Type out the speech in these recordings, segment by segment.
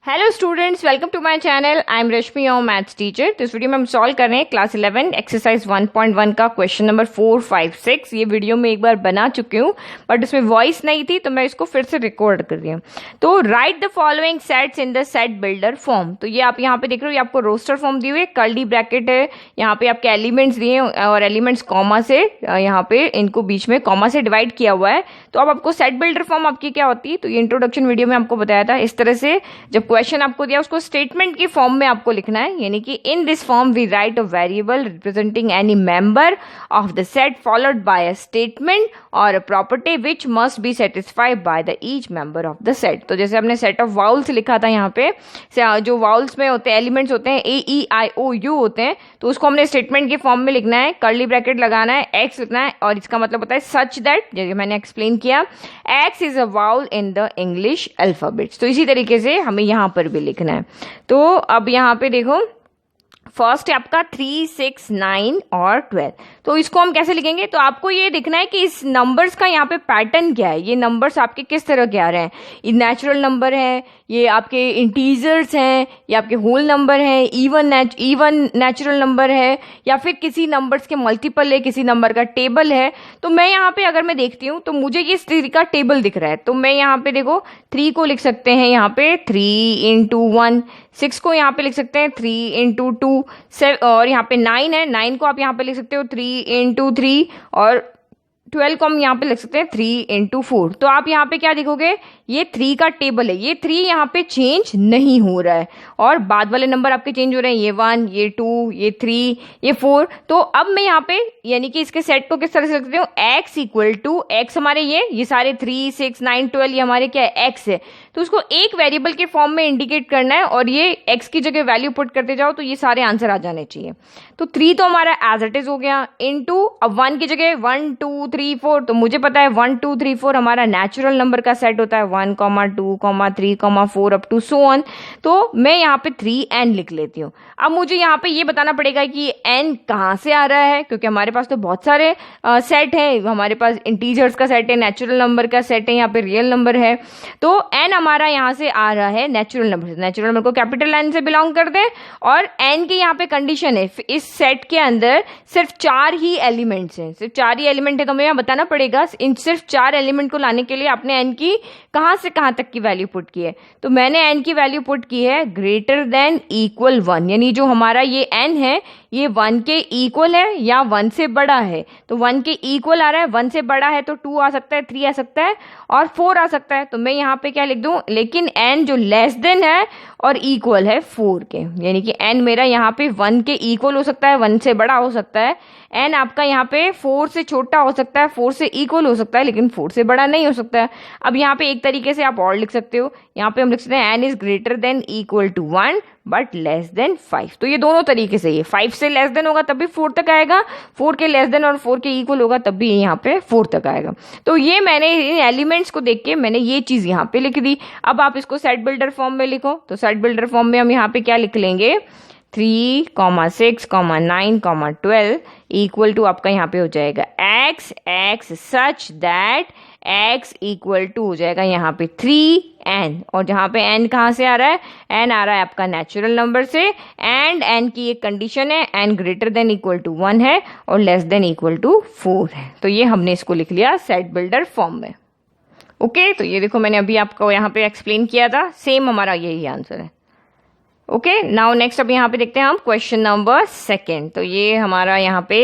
Hello students, welcome to my channel. I am Rashmi, your maths teacher. तो इस video में हम सॉल्व कर रहे हैं क्लास 11 एक्सरसाइज 1.1 का क्वेश्चन नंबर 4, 5, 6। ये वीडियो में एक बार बना चुकी हूँ बट उसमें वॉइस नहीं थी तो मैं इसको फिर से रिकॉर्ड कर रही हूँ। तो right the following sets in the set builder form. तो ये आप यहाँ पे देख रहे हो, ये आपको रोस्टर फॉर्म दी हुई है, कर्ली ब्रैकेट है, यहाँ पे आपके एलिमेंट्स दिए और एलिमेंट्स कॉमा से यहाँ पे इनको बीच में कॉमा से डिवाइड किया हुआ है। तो अब आपको सेट बिल्डर फॉर्म आपकी क्या होती है, तो ये इंट्रोडक्शन वीडियो में आपको बताया था। इस तरह से जब क्वेश्चन आपको दिया उसको स्टेटमेंट की फॉर्म में आपको लिखना है, यानी कि in this form we write a variable representing any member of the set followed by a statement और a property which must be satisfied by the each member of the set. तो जैसे हमने सेट ऑफ वाउल्स लिखा था, यहाँ पे जो vowels में होते हैं एलिमेंट्स होते हैं AEIOU होते हैं, तो उसको हमने स्टेटमेंट की फॉर्म में लिखना है, कर्ली ब्रैकेट लगाना है, एक्स लिखना है और इसका मतलब होता है सच दैट, जैसे मैंने एक्सप्लेन किया, x is a vowel in the English alphabets. तो इसी तरीके से हमें यहाँ पर भी लिखना है। तो अब यहाँ पे देखो, फर्स्ट है आपका 3, 6, 9 और 12। तो इसको हम कैसे लिखेंगे, तो आपको ये देखना है कि इस नंबर्स का यहाँ पे पैटर्न क्या है, ये नंबर्स आपके किस तरह के आ रहे हैं। ये नेचुरल नंबर है, ये आपके इंटीजर्स हैं, ये आपके होल नंबर हैं, इवन नेचुरल नंबर है, या फिर किसी नंबर्स के मल्टीपल है, किसी नंबर का टेबल है। तो मैं यहाँ पे अगर मैं देखती हूँ तो मुझे ये 3 का टेबल दिख रहा है, तो मैं यहाँ पे देखो 3 को लिख सकते हैं यहाँ पे 3 into 1, 6 को यहाँ पे लिख सकते हैं 3 into 2, और यहाँ पे 9 है, 9 को आप यहाँ पे लिख सकते हो 3 into 3, और 12 को हम यहाँ पे लिख सकते हैं 3 into 4। तो आप यहाँ पे क्या देखोगे, ये 3 का टेबल है, ये 3 यहाँ पे चेंज नहीं हो रहा है और बाद वाले नंबर आपके चेंज हो रहे हैं, ये 1, ये 2, ये 3, ये 4। तो अब मैं यहाँ पे यानी कि इसके सेट को किस तरह से लिख सकती हूँ, x इक्वल टू एक्स, हमारे ये सारे 3, 6, 9, 12 ये हमारे क्या है, x है। तो उसको एक वेरिएबल के फॉर्म में इंडिकेट करना है और ये x की जगह वैल्यू पुट करते जाओ तो ये सारे आंसर आ जाने चाहिए। तो 3 तो हमारा एज इट इज हो गया, इनटू अब 1 की जगह 1, 2, 3, 4। तो मुझे पता है 1, 2, 3, 4 हमारा नेचुरल नंबर का सेट होता है, 1, 2, 3, 4 अप टू सो ऑन। तो मैं यहाँ पे 3n लिख लेती हूँ। अब मुझे यहाँ पे ये बताना पड़ेगा कि n कहाँ से आ रहा है, क्योंकि हमारे पास तो बहुत सारे सेट है, हमारे पास इंटीजर्स का सेट है, नेचुरल नंबर का सेट है, यहाँ पे रियल नंबर है। तो n हमारा यहाँ से आ रहा है नेचुरल नंबर से, नेचुरल नंबर को कैपिटल N से बिलोंग कर दे। और n की यहाँ पे कंडीशन है, इस सेट के अंदर सिर्फ 4 ही एलिमेंट्स हैं, सिर्फ 4 ही एलिमेंट है। तो हमें यहाँ बताना पड़ेगा इन सिर्फ 4 एलिमेंट को लाने के लिए आपने n की कहाँ से कहाँ तक की वैल्यू पुट की है। तो मैंने n की वैल्यू पुट की है ग्रेटर देन इक्वल 1, यानी जो हमारा ये n है ये 1 के इक्वल है या 1 से बड़ा है। तो 1 के इक्वल आ रहा है, 1 से बड़ा है तो 2 आ सकता है, 3 आ सकता है और 4 आ सकता है। तो मैं यहाँ पे क्या लिख दूं, लेकिन n जो लेस देन है और इक्वल है 4 के, यानी कि n मेरा यहाँ पे 1 के इक्वल हो सकता है, 1 से बड़ा हो सकता है। n आपका यहाँ पे 4 से छोटा हो सकता है, 4 से इक्वल हो सकता है, लेकिन 4 से बड़ा नहीं हो सकता है। अब यहाँ पे एक तरीके से आप और लिख सकते हो, यहाँ पे हम लिख सकते हैं n is greater than equal to 1 but less than 5। तो ये दोनों तरीके से, ये 5 से लेस देन होगा तब भी 4 तक आएगा, 4 के लेस देन और 4 के इक्वल होगा तब भी यहाँ पे 4 तक आएगा। तो ये मैंने इन एलिमेंट्स को देख के मैंने ये चीज यहाँ पे लिख दी। अब आप इसको सेट बिल्डर फॉर्म में लिखो। तो सेट बिल्डर फॉर्म में हम यहाँ पे क्या लिख लेंगे, 3, 6, 9, 12 इक्वल टू आपका यहाँ पे हो जाएगा x such that x equal to हो जाएगा यहाँ पे 3n, और जहाँ पे n कहाँ से आ रहा है, n आ रहा है आपका नेचुरल नंबर से, एंड n की एक कंडीशन है, n greater than equal to 1 है और लेस देन इक्वल टू 4 है। तो ये हमने इसको लिख लिया सेट बिल्डर फॉर्म में। ओके, तो ये देखो मैंने अभी आपको यहाँ पे एक्सप्लेन किया था, सेम हमारा यही आंसर है। ओके, नाउ नेक्स्ट अब यहाँ पे देखते हैं हम क्वेश्चन नंबर 2। तो ये हमारा यहाँ पे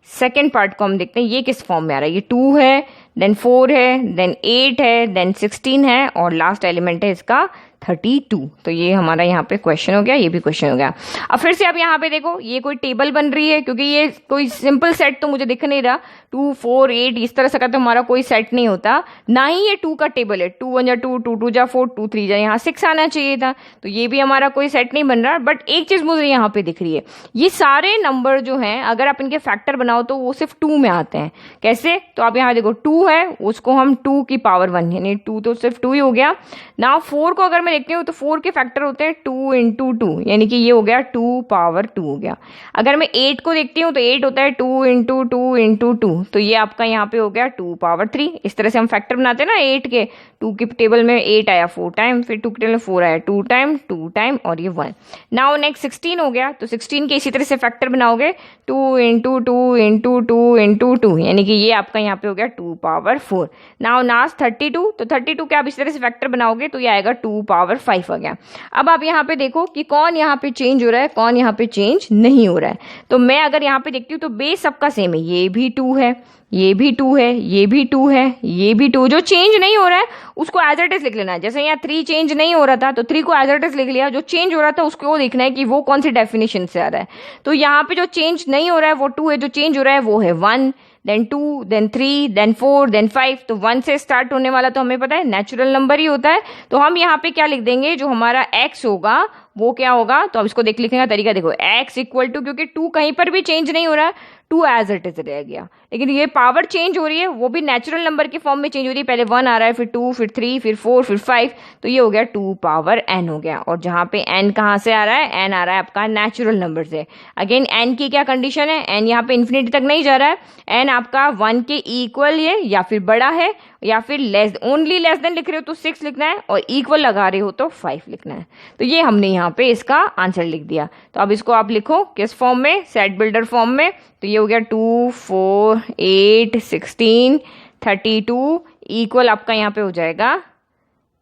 सेकेंड पार्ट को हम देखते हैं, ये किस फॉर्म में आ रहा है। ये 2 है, देन 4 है, देन 8 है, देन 16 है और लास्ट एलिमेंट है इसका 32। तो ये हमारा यहाँ पे क्वेश्चन हो गया, ये भी क्वेश्चन हो गया। अब फिर से आप यहाँ पे देखो, ये कोई टेबल बन रही है, क्योंकि ये कोई सिंपल सेट तो मुझे दिख नहीं रहा। 2, 4, 8 इस तरह से का तो हमारा कोई सेट नहीं होता, ना ही ये 2 का टेबल है। 2 1 जा 2, 2 2 जा 4, 2 3 जा यहाँ 6 आना चाहिए था। तो ये भी हमारा कोई सेट नहीं बन रहा। बट एक चीज मुझे यहाँ पे दिख रही है, ये सारे नंबर जो हैं अगर आप इनके फैक्टर बनाओ तो वो सिर्फ 2 में आते हैं। कैसे, तो आप यहाँ देखो 2 है उसको हम 2 की पावर 1, यानी 2 तो सिर्फ 2 ही हो गया। नाउ 4 को अगर मैं देखती हूँ तो 4 के फैक्टर होते हैं 2 इंटू 2, यानी कि ये हो गया 2 पावर 2 हो गया। अगर मैं 8 को देखती हूँ तो 8 होता है 2 इंटू 2 इंटू 2, तो ये आपका यहाँ पे हो गया 2 पावर 3। इस तरह से हम फैक्टर बनाते हैं ना 8 के। 2 के टेबल में 8 आया 4 टाइम, फिर 2 के टेबल में 4 आया 2 टाइम, 2 टाइम और ये 1। नाउ नेक्स्ट 16 हो गया, तो 16 के इसी तरह से फैक्टर बनाओगे 2 इंटू 2 इंटू 2 इंटू 2, यानी कि ये आपका यहाँ पे हो गया 2 पावर 4। नाउ लास्ट 32, तो 32 के आप इस तरह से फैक्टर बनाओगे तो ये आएगा 2 पावर 5 आ गया। अब आप यहाँ पे देखो कि कौन यहाँ पे चेंज हो रहा है, कौन यहाँ पे चेंज नहीं हो रहा है। तो मैं अगर यहाँ पे देखती हूँ तो बेस सबका सेम है, ये भी 2 है, ये भी 2 है, ये भी 2 है, ये भी 2। जो चेंज नहीं हो रहा है उसको एज इट इज लिख लेना है। जैसे यहाँ 3 चेंज नहीं हो रहा था तो 3 को एज इट इज लिख लिया, जो चेंज हो रहा था उसको देखना है कि वो कौन सी डेफिनेशन से आ रहा है। तो यहाँ पे जो चेंज नहीं हो रहा है वो 2 है, जो चेंज हो रहा है वो है 1, देन 2, देन 3, देन 4, देन 5। तो 1 से स्टार्ट होने वाला तो हमें पता है नेचुरल नंबर ही होता है। तो हम यहाँ पे क्या लिख देंगे, जो हमारा x होगा वो क्या होगा, तो अब इसको लिखने का तरीका देखो, x इक्वल टू, क्योंकि 2 कहीं पर भी चेंज नहीं हो रहा है, 2 एज इट इज रह गया। लेकिन ये पावर चेंज हो रही है, वो भी नेचुरल नंबर के फॉर्म में चेंज हो रही है। पहले 1 आ रहा है, फिर 2, फिर 3, फिर 4, फिर 5, तो ये हो गया 2 पावर n हो गया। और जहां पे n कहाँ से आ रहा है, n आ रहा है आपका नेचुरल नंबर से। अगेन n की क्या कंडीशन है, n यहाँ पे इन्फिनिटी तक नहीं जा रहा है, n आपका 1 के इक्वल है या फिर बड़ा है, या फिर लेस, ओनली लेस देन लिख रहे हो तो 6 लिखना है, और इक्वल लगा रहे हो तो 5 लिखना है। तो ये हमने यहाँ पे इसका आंसर लिख दिया। तो अब इसको आप लिखो किस फॉर्म में, सेट बिल्डर फॉर्म में। तो ये हो गया 2, 4, 8, 16, 32 इक्वल आपका यहाँ पे हो जाएगा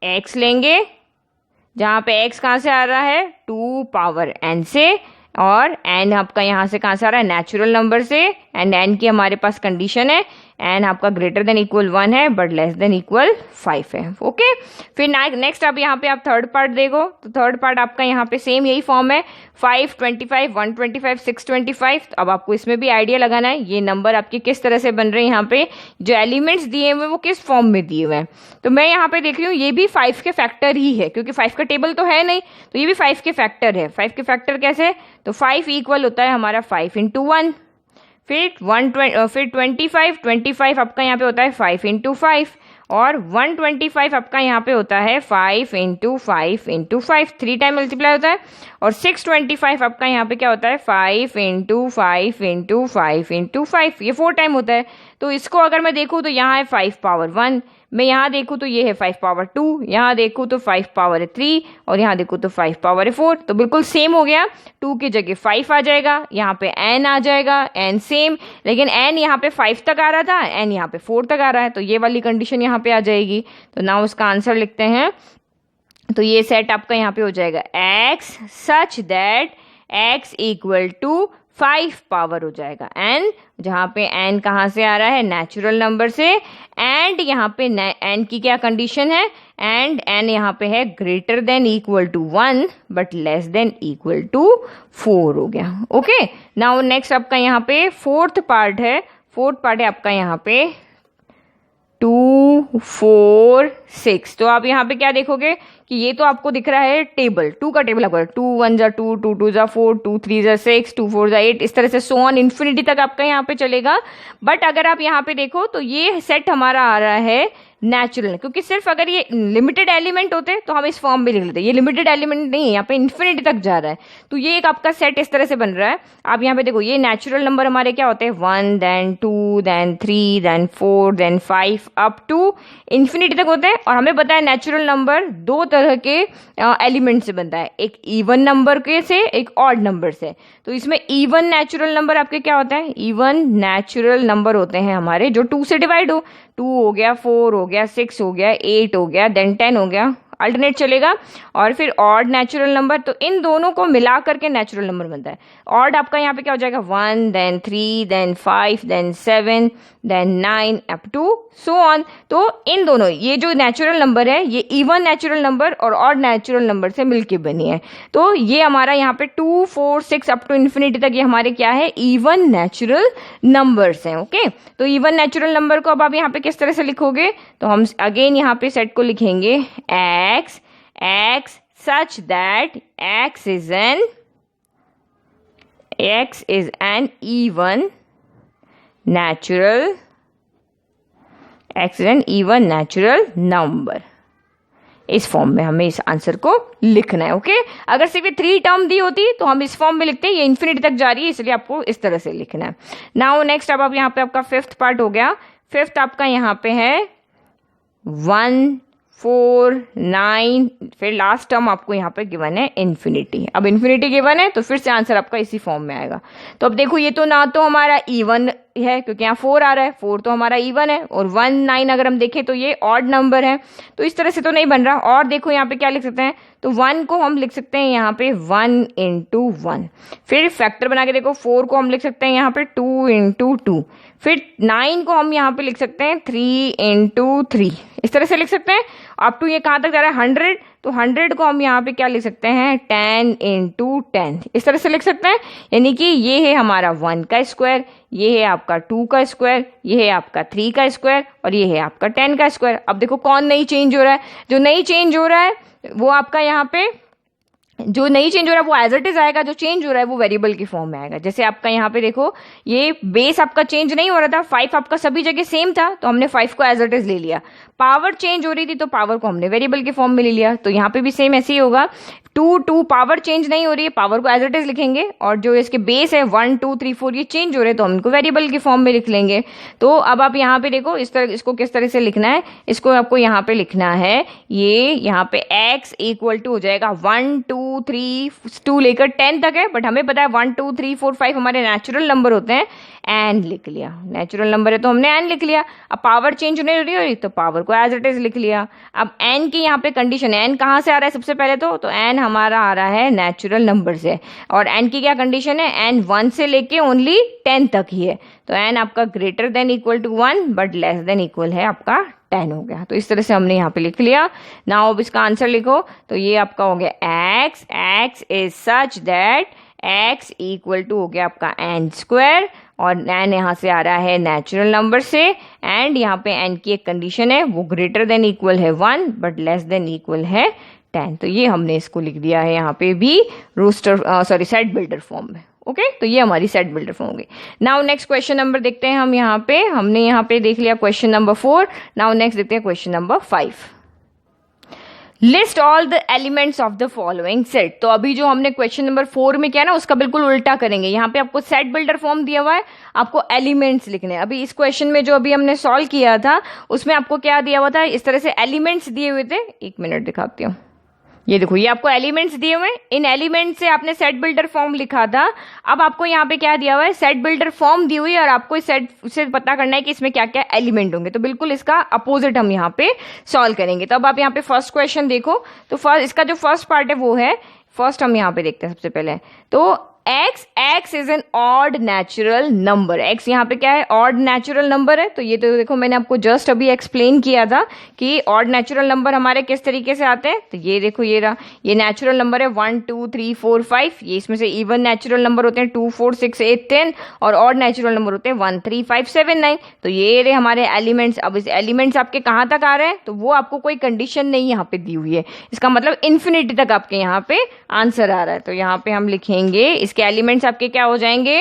x लेंगे, जहाँ पे x कहाँ से आ रहा है, 2 पावर n से, और n आपका यहाँ से कहाँ से आ रहा है, नेचुरल नंबर से। एंड n की हमारे पास कंडीशन है, n आपका ग्रेटर देन इक्वल 1 है बट लेस देन इक्वल 5 है। ओके, फिर नेक्स्ट अब यहाँ पे आप थर्ड पार्ट देखो, तो थर्ड पार्ट आपका यहाँ पे सेम यही फॉर्म है, 5, 25, 125, 625। तो अब आपको इसमें भी आइडिया लगाना है ये नंबर आपके किस तरह से बन रहे हैं, यहाँ पे जो एलिमेंट्स दिए हुए वो किस फॉर्म में दिए हुए हैं। तो मैं यहाँ पे देख रही हूँ ये भी 5 के फैक्टर ही है, क्योंकि 5 का टेबल तो है नहीं, तो ये भी 5 के फैक्टर है। 5 के फैक्टर कैसे, तो 5 इक्वल होता है हमारा 5 इंटू 1, फिर 25 आपका यहाँ पे होता है 5 इंटू 5, और 125 आपका यहाँ पे होता है 5 इंटू 5 इंटू 5, 3 टाइम मल्टीप्लाई होता है। और 625 आपका यहाँ पे क्या होता है, 5 इंटू 5 इंटू 5 इंटू 5, ये 4 टाइम होता है। तो इसको अगर मैं देखूँ तो यहाँ है 5 पावर 1, मैं यहाँ देखूँ तो ये है 5 पावर 2, यहाँ देखूँ तो 5 पावर 3, और यहाँ देखूँ तो 5 पावर 4। तो बिल्कुल सेम हो गया, 2 की जगह 5 आ जाएगा, यहाँ पे n आ जाएगा, n सेम, लेकिन n यहाँ पे 5 तक आ रहा था, n यहाँ पे 4 तक आ रहा है, तो ये वाली कंडीशन यहाँ पे आ जाएगी। तो नाउ उसका आंसर लिखते हैं। तो ये सेट आपका यहाँ पे हो जाएगा x such that x equal to 5 power हो जाएगा n, जहाँ पे n कहाँ से आ रहा है, नेचुरल नंबर से। एंड यहाँ पे n की क्या कंडीशन है, एंड n यहाँ पे है greater than equal to 1 but less than equal to 4 हो गया। ओके, नाउ नेक्स्ट आपका यहाँ पे फोर्थ पार्ट है। फोर्थ पार्ट है आपका यहाँ पे 2, 4, 6। तो आप यहाँ पे क्या देखोगे कि ये तो आपको दिख रहा है टेबल, 2 का टेबल आपका 2 1 जा 2, 2 2 जा 4, 2 3 जा 6, 2 4 जा 8, इस तरह से सो ऑन इन्फिनिटी तक आपका यहाँ पे चलेगा। बट अगर आप यहाँ पे देखो तो ये सेट हमारा आ रहा है नेचुरल, क्योंकि सिर्फ अगर ये लिमिटेड एलिमेंट होते तो हम इस फॉर्म में लिख लेते, ये लिमिटेड एलिमेंट नहीं है, यहाँ पे इन्फिनिटी तक जा रहा है। तो ये एक आपका सेट इस तरह से बन रहा है। आप यहाँ पे देखो ये नेचुरल नंबर हमारे क्या होते हैं, 1 then 2 then 3 then 4 then 5 up to infinity तक होते हैं। और हमें पता है नेचुरल नंबर 2 तरह के एलिमेंट से बनता है, एक इवन नंबर के से, एक ऑड नंबर से। तो इसमें इवन नेचुरल नंबर आपके क्या होता है, इवन नेचुरल नंबर होते हैं हमारे जो 2 से डिवाइड हो, 2 हो गया, 4 हो गया, 6 हो गया, 8 हो गया, देन 10 हो गया, अल्टरनेट चलेगा। और फिर ऑड नेचुरल नंबर, तो इन दोनों को मिला करके नेचुरल नंबर बनता है। ऑड आपका यहाँ पे क्या हो जाएगा, 1 then 3 then 5 then 7 then 9 up to so on. तो इन दोनों, ये जो नेचुरल नंबर है ये इवन नेचुरल नंबर और ऑड नेचुरल नंबर से मिलके बनी है। तो ये हमारा यहाँ पे 2 4 6 अप टू इन्फिनिटी तक ये हमारे क्या है, इवन नेचुरल नंबर्स हैं। ओके, तो इवन नेचुरल नंबर को अब आप यहाँ पे किस तरह से लिखोगे, तो हम अगेन यहाँ पे सेट को लिखेंगे x such that x is an even natural x is an even natural number. इस फॉर्म में हमें इस आंसर को लिखना है। ओके, अगर सिर्फ ये 3 टर्म दी होती तो हम इस फॉर्म में लिखते हैं, ये इन्फिनिटी तक जा रही है इसलिए आपको इस तरह से लिखना है। नाउ नेक्स्ट, अब यहाँ पे आपका 5th पार्ट हो गया। 5th आपका यहाँ पे है 1 4 9, फिर लास्ट टर्म आपको यहाँ पे गिवन है इन्फिनिटी। अब इन्फिनिटी गिवन है तो फिर से आंसर आपका इसी फॉर्म में आएगा। तो अब देखो ये तो ना तो हमारा इवन है क्योंकि यहाँ 4 आ रहा है, 4 तो हमारा इवन है, और 1 9 अगर हम देखें तो ये ऑड नंबर है, तो इस तरह से तो नहीं बन रहा। और देखो यहाँ पे क्या लिख सकते हैं, तो 1 को हम लिख सकते हैं यहाँ पे 1 × 1, फिर फैक्टर बना के देखो 4 को हम लिख सकते हैं यहाँ पे 2 × 2, फिर 9 को हम यहाँ पे लिख सकते हैं 3 × 3, इस तरह से लिख सकते हैं। अप टू ये कहाँ तक जा रहा है 100, तो 100 को हम यहाँ पे क्या लिख सकते हैं 10 × 10, इस तरह से लिख सकते हैं। यानी कि ये है हमारा 1 का स्क्वायर, ये है आपका 2 का स्क्वायर, ये है आपका 3 का स्क्वायर, और ये है आपका 10 का स्क्वायर। अब देखो कौन नहीं चेंज हो रहा है, जो नहीं चेंज हो रहा है वो आपका यहाँ पे, जो नहीं चेंज हो रहा है वो एज इट इज आएगा, जो चेंज हो रहा है वो वेरिएबल की फॉर्म में आएगा। जैसे आपका यहाँ पे देखो ये बेस आपका चेंज नहीं हो रहा था, 5 आपका सभी जगह सेम था तो हमने 5 को एज इट इज ले लिया। पावर चेंज हो रही थी तो पावर को हमने वेरिएबल की फॉर्म में ले लिया। तो यहाँ पे भी सेम ऐसे ही होगा, 2 पावर चेंज नहीं हो रही है, पावर को एज इट इज लिखेंगे, और जो इसके बेस है 1 2 3 4 ये चेंज हो रहे हैं तो हम इनको वेरिएबल की फॉर्म में लिख लेंगे। तो अब आप यहाँ पे देखो इस तरह, इसको किस तरह से लिखना है, इसको आपको यहाँ पे लिखना है, ये यहाँ पे x इक्वल टू हो जाएगा 1 2 3 2 लेकर 10 तक है, बट हमें पता है 1 2 3 4 5 हमारे नेचुरल नंबर होते हैं, n लिख लिया, नेचुरल नंबर है तो हमने n लिख लिया। अब पावर चेंज नहीं हो रही तो पावर को एज इट इज लिख लिया। अब n की यहाँ पे कंडीशन है, n कहाँ से आ रहा है सबसे पहले तो n हमारा आ रहा है नेचुरल नंबर से, और n की क्या कंडीशन है, n 1 से लेके ओनली 10 तक ही है, तो n आपका greater than equal to 1 but less than equal है आपका 10 हो गया। तो इस तरह से हमने यहाँ पे लिख लिया। नाउ अब इसका आंसर लिखो, तो ये आपका हो गया x is such that x equal to हो गया आपका n स्क्वायर, और n यहाँ से आ रहा है नेचुरल नंबर से, एंड यहाँ पे n की एक कंडीशन है वो ग्रेटर देन इक्वल है 1 बट लेस देन इक्वल है 10। तो ये हमने इसको लिख दिया है यहाँ पे भी सेट बिल्डर फॉर्म में। ओके, तो ये हमारी सेट बिल्डर फॉर्म होगी। नाउ नेक्स्ट क्वेश्चन नंबर देखते हैं हम यहाँ पे, हमने यहाँ पे देख लिया क्वेश्चन नंबर 4। नाउ नेक्स्ट देखते हैं question number 5। List all the elements of the following set. तो अभी जो हमने क्वेश्चन नंबर 4 में किया ना उसका बिल्कुल उल्टा करेंगे। यहाँ पे आपको सेट बिल्डर फॉर्म दिया हुआ है, आपको एलिमेंट्स लिखने हैं। अभी इस क्वेश्चन में जो अभी हमने सॉल्व किया था उसमें आपको क्या दिया हुआ था, इस तरह से एलिमेंट्स दिए हुए थे। 1 मिनट दिखाती हूँ, ये देखो ये आपको एलिमेंट्स दिए हुए हैं, इन एलिमेंट्स से आपने सेट बिल्डर फॉर्म लिखा था। अब आपको यहाँ पे क्या दिया हुआ है, सेट बिल्डर फॉर्म दी हुई है, और आपको इस सेट से पता करना है कि इसमें क्या क्या एलिमेंट होंगे। तो बिल्कुल इसका अपोजिट हम यहाँ पे सॉल्व करेंगे। तो अब आप यहाँ पे फर्स्ट क्वेश्चन देखो, तो फर्स्ट इसका जो फर्स्ट पार्ट है वो है, फर्स्ट हम यहाँ पे देखते हैं सबसे पहले, तो x is an odd natural number. x यहाँ पे क्या है, ऑड नेचुरल नंबर है। तो ये तो देखो मैंने आपको जस्ट अभी एक्सप्लेन किया था कि ऑड नेचुरल नंबर हमारे किस तरीके से आते हैं। तो ये देखो ये रहा, ये नेचुरल नंबर है 1 2 3 4 5, ये इसमें से इवन नेचुरल नंबर होते हैं 2 4 6 8 10, और ऑड नेचुरल नंबर होते हैं 1 3 5 7 9। तो ये रहे हमारे एलिमेंट्स। अब इस एलिमेंट्स आपके कहाँ तक आ रहे हैं, तो वो आपको कोई कंडीशन नहीं यहाँ पे दी हुई है, इसका मतलब इन्फिनिटी तक आपके यहाँ पे आंसर आ रहा है। तो यहाँ पे हम लिखेंगे इसके एलिमेंट्स आपके क्या हो जाएंगे।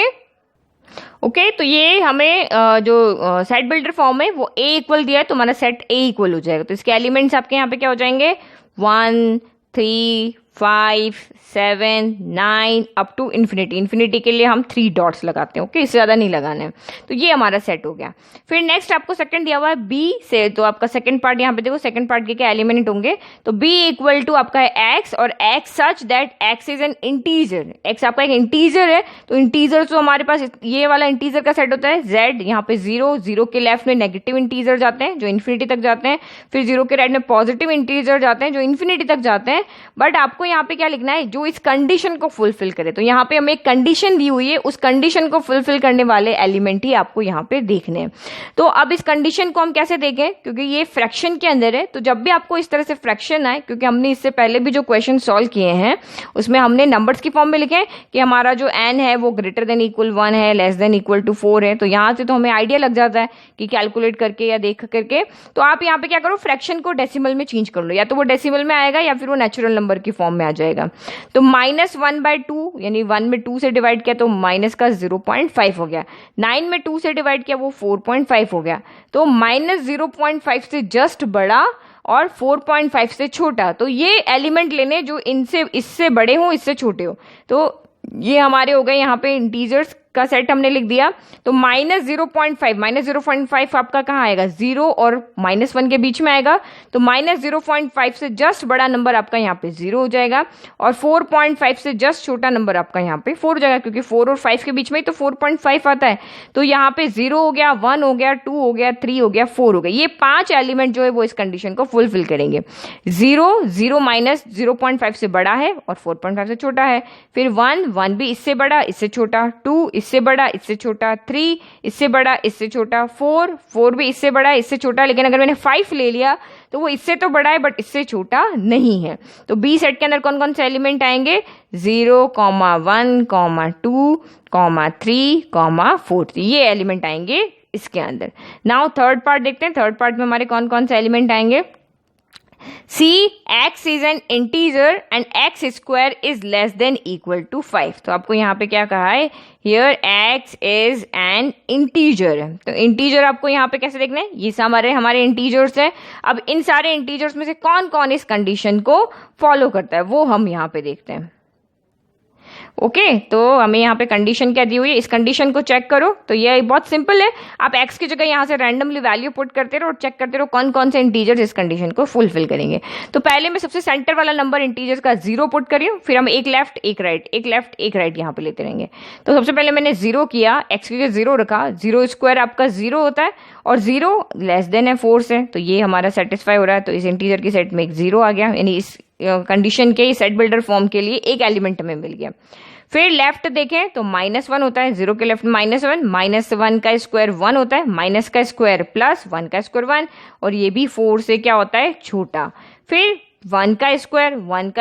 ओके, तो ये हमें जो सेट बिल्डर फॉर्म है वो a इक्वल दिया है, तो हमारा सेट a इक्वल हो जाएगा। तो इसके एलिमेंट्स आपके यहाँ पे क्या हो जाएंगे, 1 3 5 7 9 अप टू इन्फिनिटी। इन्फिनिटी के लिए हम 3 डॉट्स लगाते हैं। ओके, इससे ज़्यादा नहीं लगाना है। तो ये हमारा सेट हो गया। फिर नेक्स्ट आपको सेकंड दिया हुआ है b से, तो आपका सेकंड पार्ट यहाँ पे देखो, सेकंड पार्ट के क्या एलिमेंट होंगे, तो b इक्वल टू आपका है x, और x such that x is an integer. x आपका एक इंटीजर है, तो इंटीजर तो हमारे पास ये वाला इंटीजर का सेट होता है z, यहाँ पे 0 के लेफ्ट में नेगेटिव इंटीजर जाते हैं जो इन्फिनिटी तक जाते हैं, फिर 0 के राइट में पॉजिटिव इंटीजर जाते हैं जो इन्फिनिटी तक जाते हैं। बट आपको यहाँ पे क्या लिखना है, जो इस कंडीशन को फुलफिल करे। तो यहाँ पे हमें एक कंडीशन दी हुई है, उस कंडीशन को फुलफिल करने वाले एलिमेंट ही आपको यहाँ पे देखने हैं। तो अब इस कंडीशन को हम कैसे देखें, क्योंकि ये फ्रैक्शन के अंदर है, तो जब भी आपको इस तरह से फ्रैक्शन आए, क्योंकि हमने इससे पहले भी जो क्वेश्चन सॉल्व किए हैं उसमें हमने नंबर्स की फॉर्म में लिखे कि हमारा जो n है वो ग्रेटर देन इक्वल 1 है, लेस देन इक्वल टू 4 है। तो यहाँ से तो हमें आइडिया लग जाता है कि कैलकुलेट करके या देख करके। तो आप यहाँ पे क्या करो, फ्रैक्शन को डेसिमल में चेंज कर लो, या तो वो डेसिमल में आएगा या फिर वो नेचुरल नंबर की फॉर्म में आ जाएगा। तो -1/2 यानी 1 में 2 से डिवाइड किया तो माइनस का 0.5 हो गया, 9 में 2 से डिवाइड किया वो 4.5 हो गया। तो -0.5 से जस्ट बड़ा और 4.5 से छोटा, तो ये एलिमेंट लेने जो इनसे इससे बड़े हो इससे छोटे हो। तो ये हमारे हो गए यहाँ पे इंटीजर्स का सेट हमने लिख दिया। तो -0.5 आपका कहाँ आएगा, 0 और -1 के बीच में आएगा। तो -0.5 से जस्ट बड़ा नंबर आपका यहाँ पे 0 हो जाएगा और 4.5 से जस्ट छोटा नंबर आपका यहाँ पे 4 हो जाएगा, क्योंकि 4 और 5 के बीच में ही तो 4.5 आता है। तो यहाँ पे 0 हो गया, 1 हो गया, 2 हो गया, 3 हो गया, 4 हो गया। ये 5 एलिमेंट जो है वो इस कंडीशन को फुलफिल करेंगे। 0 0.5 से बड़ा है और 4.5 से छोटा है। फिर 1 भी इससे बड़ा इससे छोटा, 2 इससे बड़ा इससे छोटा, 3 इससे बड़ा इससे छोटा, 4 भी इससे बड़ा इससे छोटा। लेकिन अगर मैंने 5 ले लिया तो वो इससे तो बड़ा है बट इससे छोटा नहीं है। तो बी सेट के अंदर कौन कौन से एलिमेंट आएंगे, 0, 1, 2, 3, 4, ये एलिमेंट आएंगे इसके अंदर। नाउ थर्ड पार्ट देखते हैं। थर्ड पार्ट में हमारे कौन कौन से एलिमेंट आएंगे। C, x is an integer and x square is less than equal to 5। तो आपको यहाँ पे क्या कहा है, here x is an integer। तो integer आपको यहाँ पे कैसे देखना है, ये हमारे इंटीजर्स है। अब इन सारे इंटीजर्स में से कौन कौन इस कंडीशन को फॉलो करता है वो हम यहाँ पे देखते हैं। ओके, तो हमें यहाँ पे कंडीशन क्या दी हुई है, इस कंडीशन को चेक करो। तो ये बहुत सिंपल है, आप x की जगह यहाँ से रैंडमली वैल्यू पुट करते रहो और चेक करते रहो कौन कौन से इंटीजर्स इस कंडीशन को फुलफिल करेंगे। तो पहले मैं सबसे सेंटर वाला नंबर इंटीजर्स का 0 पुट करी हूँ, फिर हम एक लेफ्ट एक राइट एक लेफ्ट एक राइट यहाँ पे लेते रहेंगे। तो सबसे पहले मैंने 0 किया, x की जगह 0 रखा, 0 स्क्वायर आपका 0 होता है और 0 लेस देन है 4 से, तो ये हमारा सेटिस्फाई हो रहा है। तो इस इंटीजर की सेट में एक 0 आ गया, यानी इस कंडीशन के सेट बिल्डर फॉर्म के लिए एक एलिमेंट हमें मिल गया। फिर लेफ्ट देखें तो -1 होता है, 0 के लेफ्ट -1, -1 का स्क्वायर 1 होता है, माइनस का स्क्वायर प्लस 1 का स्क्वायर 1, और ये भी 4 से क्या होता है, छोटा। फिर 1 का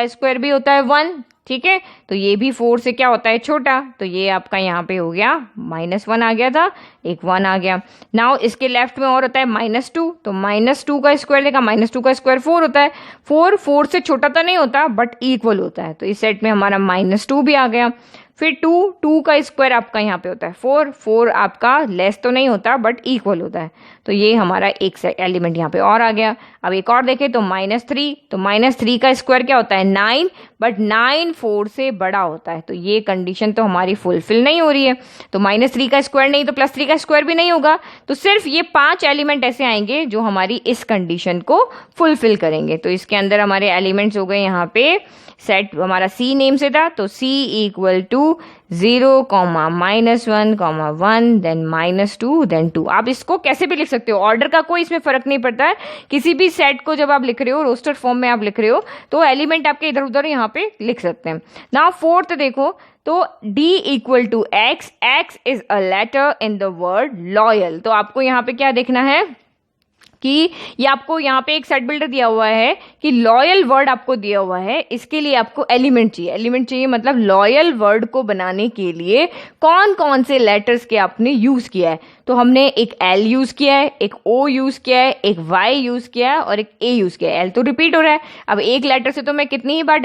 स्क्वायर भी होता है 1, ठीक है, तो ये भी 4 से क्या होता है, छोटा। तो ये आपका यहाँ पे हो गया -1 आ गया था, एक 1 आ गया। नाउ इसके लेफ्ट में और होता है -2, तो -2 का स्क्वायर देखा, -2 का स्क्वायर 4 होता है, 4 से छोटा तो नहीं होता बट इक्वल होता है, तो इस सेट में हमारा -2 भी आ गया। फिर 2 का स्क्वायर आपका यहाँ पे होता है 4 आपका लेस तो नहीं होता बट इक्वल होता है, तो ये हमारा एक एलिमेंट यहाँ पे और आ गया। अब एक और देखें तो -3, तो -3 का स्क्वायर क्या होता है 9, बट 9 4 से बड़ा होता है, तो ये कंडीशन तो हमारी फुलफिल नहीं हो रही है। तो -3 का स्क्वायर नहीं तो +3 का स्क्वायर भी नहीं होगा, तो सिर्फ ये 5 एलिमेंट ऐसे आएंगे जो हमारी इस कंडीशन को फुलफिल करेंगे। तो इसके अंदर हमारे एलिमेंट्स हो गए यहाँ पे, सेट हमारा C नेम से था, तो C equal to 0, -1, 1, then -2, then 2। आप इसको कैसे भी लिख सकते हो, ऑर्डर का कोई इसमें फर्क नहीं पड़ता है। किसी भी सेट को जब आप लिख रहे हो, रोस्टर फॉर्म में आप लिख रहे हो, तो एलिमेंट आपके इधर उधर यहाँ पे लिख सकते हैं। नाउ फोर्थ देखो, तो D equal to X, X is a letter in the word loyal. तो आपको यहाँ पे क्या देखना है कि ये आपको यहाँ पे एक सेट बिल्डर दिया हुआ है कि लॉयल वर्ड आपको दिया हुआ है, इसके लिए आपको एलिमेंट चाहिए मतलब लॉयल वर्ड को बनाने के लिए कौन कौन से लेटर्स के आपने यूज किया है। तो हमने एक L यूज किया है, एक O यूज किया है, एक Y यूज किया है और एक A यूज किया है। L तो रिपीट हो रहा है, अब एक लेटर से तो मैं कितनी ही बार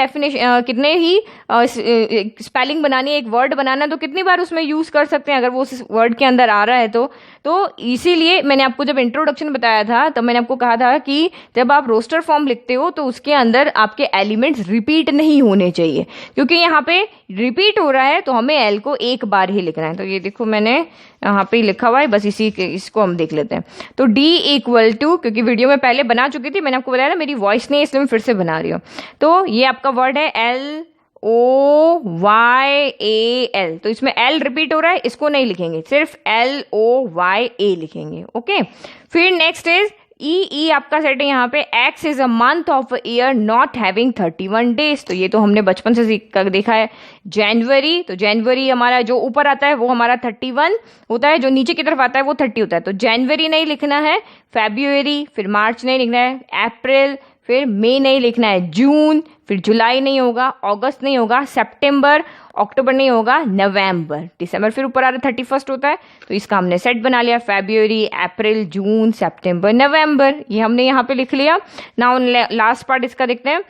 कितने ही स्पेलिंग बनानी है, एक वर्ड बनाना, तो कितनी बार उसमें यूज कर सकते हैं अगर वो उस वर्ड के अंदर आ रहा है। तो इसीलिए मैंने आपको जब इंट्रोडक्शन बताया था तब मैंने आपको कहा था कि जब आप रोस्टर फॉर्म लिखते हो तो उसके अंदर आपके एलिमेंट्स रिपीट नहीं होने चाहिए, क्योंकि यहाँ पे रिपीट हो रहा है तो हमें L को एक बार ही लिखना है। तो ये देखो मैंने यहाँ पे लिखा हुआ है, बस इसको हम देख लेते हैं। तो D इक्वल टू, क्योंकि वीडियो में पहले बना चुकी थी, मैंने आपको बताया ना मेरी वॉइस नहीं है इसलिए मैं फिर से बना रही हूँ। तो ये आपका वर्ड है LOYAL, तो इसमें L रिपीट हो रहा है, इसको नहीं लिखेंगे, सिर्फ LOYA लिखेंगे। ओके, फिर नेक्स्ट इज ई आपका सेट है यहाँ पे, X is a month of year not having 31 days. तो ये तो हमने बचपन से देखा है। जनवरी, तो जनवरी हमारा जो ऊपर आता है वो हमारा 31 होता है, जो नीचे की तरफ आता है वो 30 होता है। तो जनवरी नहीं लिखना है, फेब्रुअरी, फिर मार्च नहीं लिखना है, अप्रैल, फिर मई नहीं लिखना है, जून, फिर जुलाई नहीं होगा, अगस्त नहीं होगा, सितंबर, अक्टूबर नहीं होगा, नवंबर, दिसंबर फिर ऊपर आ रहा 31 होता है। तो इसका हमने सेट बना लिया, फेब्रुअरी, अप्रैल, जून, सितंबर, नवंबर, ये हमने यहाँ पे लिख लिया। नाउ लास्ट पार्ट इसका देखते हैं,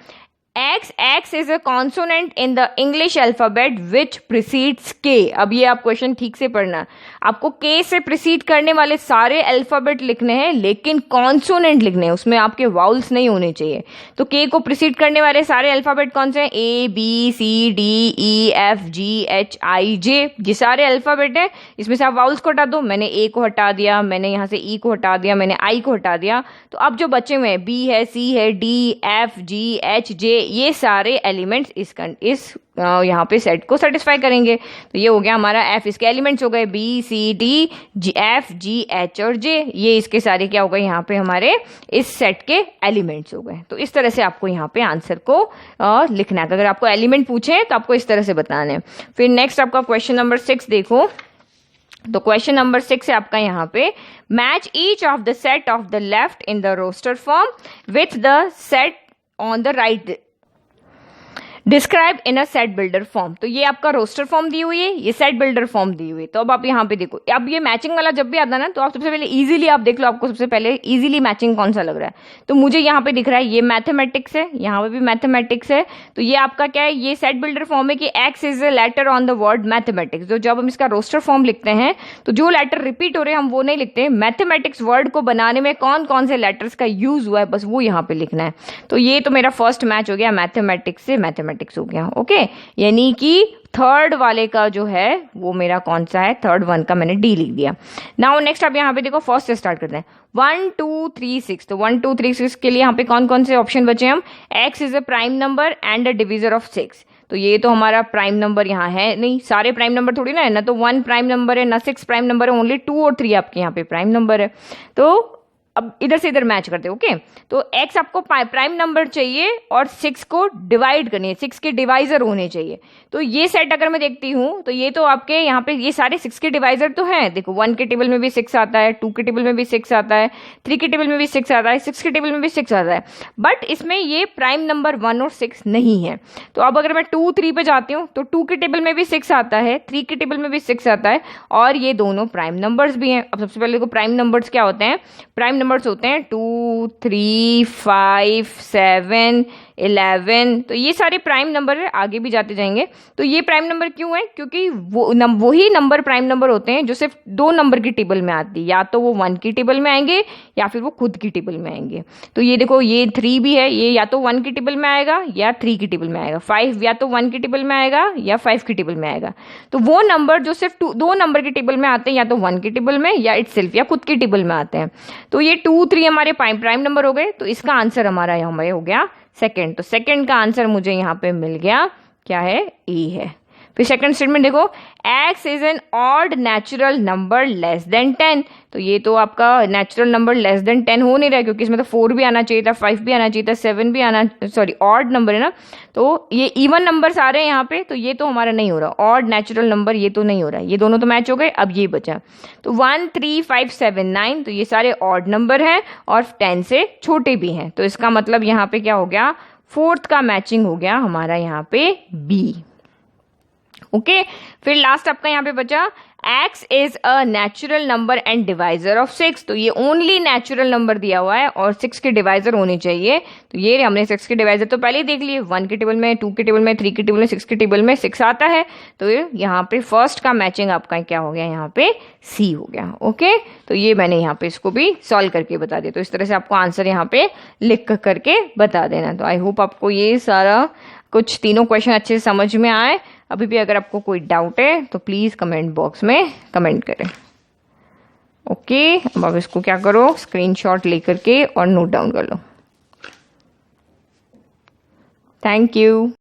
X is a consonant in the English alphabet which precedes K। अब ये आप क्वेश्चन ठीक से पढ़ना, आपको K से प्रिसीड करने वाले सारे अल्फाबेट लिखने हैं लेकिन कॉन्सोनेंट लिखने हैं, उसमें आपके वाउल्स नहीं होने चाहिए। तो K को प्रिसीड करने वाले सारे अल्फाबेट कौन से हैं? A B C D E F G H I J, ये सारे अल्फाबेट हैं। इसमें से आप वाउल्स को हटा दो, मैंने A को हटा दिया, मैंने यहाँ से E को हटा दिया, मैंने I को हटा दिया। तो अब जो बचे हुए हैं B है, C है, D F G H J, ये सारे एलिमेंट्स इस यहाँ पे सेट को सेटिस्फाई करेंगे। तो ये हो गया हमारा F, इसके एलिमेंट्स हो गए B C D F G H और J, ये इसके सारे क्या हो गए यहाँ पे हमारे इस सेट के एलिमेंट्स हो गए। तो इस तरह से आपको यहाँ पे आंसर को लिखना है। अगर आपको एलिमेंट पूछे तो आपको इस तरह से बताना है। फिर नेक्स्ट आपका क्वेश्चन नंबर 6 देखो। तो क्वेश्चन नंबर 6 है आपका यहाँ पे, match each of the set of the left in the roster form with the set on the right describe in a set builder form. तो ये आपका रोस्टर फॉर्म दी हुई है, ये सेट बिल्डर फॉर्म दी हुई है। तो अब आप यहाँ पे देखो, अब ये मैचिंग वाला जब भी आता है ना, तो आप सबसे पहले इजीली आप देख लो, आपको सबसे पहले इजीली मैचिंग कौन सा लग रहा है। तो मुझे यहाँ पे दिख रहा है ये मैथमेटिक्स है, यहाँ पे भी मैथमेटिक्स है। तो ये आपका क्या है, ये सेट बिल्डर फॉर्म है कि x is a later on the word mathematics. तो जब हम इसका रोस्टर फॉर्म लिखते हैं तो जो लेटर रिपीट हो रहे हैं हम वो नहीं लिखते, मैथमेटिक्स वर्ड को बनाने में कौन कौन से लेटर्स का यूज हुआ है बस वो यहाँ पे लिखना है। तो ये तो मेरा फर्स्ट मैच हो गया, मैथमेटिक्स से मैथमेटिक्स हो गया। ओके, यानी कि थर्ड वाले का जो है वो मेरा कौन सा है, थर्ड वन का मैंने डी लिख दिया। नाउ नेक्स्ट आप यहाँ पे देखो, फर्स्ट से स्टार्ट करते हैं। 1 2 3 6, तो 1 2 3 6 के लिए यहाँ पे कौन कौन से ऑप्शन बचे हम, x is a prime number and a divisor of 6। तो ये तो हमारा प्राइम नंबर यहाँ है नहीं, सारे प्राइम नंबर थोड़ी ना है, ना तो 1 प्राइम नंबर है ना 6 प्राइम नंबर है, ओनली 2 और 3 आपके यहाँ पे प्राइम नंबर है। तो अब इधर से इधर मैच करते हैं। ओके, तो x आपको प्राइम नंबर चाहिए और 6 को डिवाइड करनी है, 6 के डिवाइजर होने चाहिए। तो ये सेट अगर मैं देखती हूँ तो ये तो आपके यहाँ पे ये सारे 6 के डिवाइजर तो हैं। देखो 1 के टेबल में भी 6 आता है, 2 के टेबल में भी 6 आता है, 3 के टेबल में भी 6 आता है, 6 के टेबल में भी 6 आता है, बट इसमें ये प्राइम नंबर 1 और 6 नहीं है। तो अब अगर मैं 2 3 पे जाती हूँ तो 2 के टेबल में भी 6 आता है, 3 के टेबल में भी 6 आता है, और ये दोनों प्राइम नंबर्स भी हैं। अब सबसे पहले देखो प्राइम नंबर्स क्या होते हैं, प्राइम नंबर्स होते हैं 2 3 5 7 11। तो ये सारे प्राइम नंबर है, आगे भी जाते जाएंगे। तो ये प्राइम नंबर क्यों है, क्योंकि वही नंबर प्राइम नंबर होते हैं जो सिर्फ 2 नंबर की टेबल में आती है, या तो वो 1 की टेबल में आएंगे या फिर वो खुद की टेबल में आएंगे। तो ये देखो ये 3 भी है, ये या तो 1 की टेबल में आएगा या 3 की टेबल में आएगा। 5 या तो 1 की टेबल में आएगा या 5 की टेबल में आएगा। तो वो नंबर जो सिर्फ 2 नंबर की टेबल में आते हैं, या तो 1 की टेबल में या इटसेल्फ या खुद की टेबल में आते हैं। तो ये 2 3 हमारे प्राइम नंबर हो गए। तो इसका आंसर हमारा यहाँ हो गया सेकंड। तो सेकंड का आंसर मुझे यहाँ पे मिल गया, क्या है, ए है। फिर सेकंड स्टेटमेंट देखो, x is an odd natural number less than 10। तो ये तो आपका नेचुरल नंबर लेस देन 10 हो नहीं रहा है, क्योंकि इसमें तो 4 भी आना चाहिए था, 5 भी आना चाहिए था, 7 भी आना, सॉरी ऑड नंबर है ना। तो ये इवन नंबर्स आ रहे हैं यहाँ पे, तो ये तो हमारा नहीं हो रहा, ऑड नेचुरल नंबर ये तो नहीं हो रहा है। ये दोनों तो मैच हो गए, अब ये बचा। तो 1 3 5 7 9, तो ये सारे ऑड नंबर हैं और 10 से छोटे भी हैं। तो इसका मतलब यहाँ पे क्या हो गया, फोर्थ का मैचिंग हो गया हमारा यहाँ पे बी। ओके, फिर लास्ट आपका यहाँ पे बचा, x is a natural number and divisor of 6। तो ये ओनली नेचुरल नंबर दिया हुआ है और 6 के डिवाइजर होने चाहिए। तो ये हमने 6 के डिवाइजर तो पहले ही देख लिए, 1 के टेबल में, 2 के टेबल में, 3 के टेबल में, 6 के टेबल में 6 आता है। तो यहाँ पे फर्स्ट का मैचिंग आपका क्या हो गया, यहाँ पे सी हो गया। ओके, तो ये मैंने यहाँ पे इसको भी सॉल्व करके बता दिया। तो इस तरह से आपको आंसर यहाँ पे लिख करके बता देना। तो आई होप आपको ये सारा कुछ तीनों क्वेश्चन अच्छे से समझ में आए। अभी भी अगर आपको कोई डाउट है तो प्लीज़ कमेंट बॉक्स में कमेंट करें। ओके, अब आप इसको क्या करो, स्क्रीनशॉट लेकर के और नोट डाउन कर लो। Thank you.